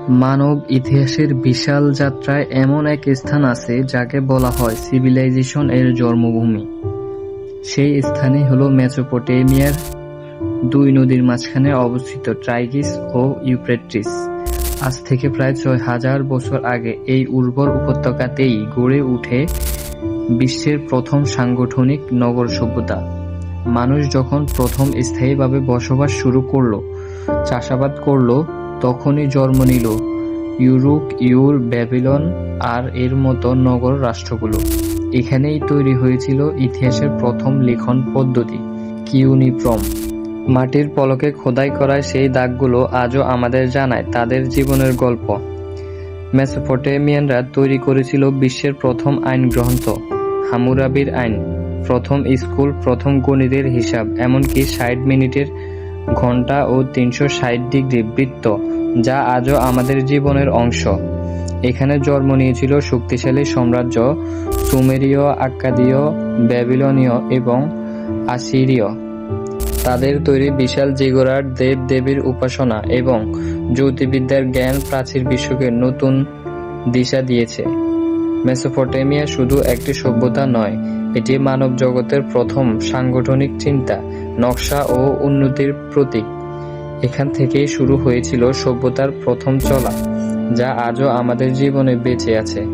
মানব ইতিহাসের বিশাল যাত্রায় এমন এক স্থান আছে যাকে বলা হয় সিভিলাইজেশন এর জন্মভূমি। সেই স্থানই হলো মেসোপটেমিয়ার দুই নদীর মাঝখানে অবস্থিত টাইগ্রিস ও ইউফ্রেটিস। আজ থেকে প্রায় ৬,০০০ বছর আগে এই উর্বর উপত্যকাতেই গড়ে উঠে বিশ্বের প্রথম সাংগঠনিক নগর সভ্যতা। মানুষ যখন প্রথম স্থায়ীভাবে বসবাস শুরু করলো, চাষাবাদ করলো, তখনই জন্ম নিল ইউরুক, ইউর, ব্যাবিলন আর এর মতো নগর রাষ্ট্রগুলো। এখানেই তৈরি হয়েছিল ইতিহাসের প্রথম লিখন পদ্ধতি কিউনিফর্ম। মাটির পলকে খোদাই করা সেই দাগগুলো আজও আমাদের জানায় তাদের জীবনের গল্প। মেসোপটেমিয়ানরা তৈরি করেছিল বিশ্বের প্রথম আইন গ্রন্থ হামুরাবির আইন, প্রথম স্কুল, প্রথম গণিতের হিসাব, এমনকি ৬০ মিনিটের ঘন্টা ও ৩৬০ ডিগ্রি বৃত্ত, যা আজও আমাদের জীবনের অংশ। এখানে জন্ম নিয়েছিল শক্তিশালী সাম্রাজ্য সুমেরীয়, আক্কাদীয়, ব্যাবিলনীয় এবং আসিরীয়। তাদের তৈরি বিশাল জিগোরাট, দেব-দেবীর উপাসনা এবং জ্যোতির্বিদ্যার জ্ঞান প্রাচীন বিশ্বকে নতুন দিশা দিয়েছে। মেসোপটেমিয়া শুধু একটি সভ্যতা নয়, এটি মানব জগতের প্রথম সাংগঠনিক চিন্তা, নকশা ও উন্নতির প্রতীক। এখান থেকেই শুরু হয়েছিল সভ্যতার প্রথম চলা, যা আজও আমাদের জীবনে বেঁচে আছে।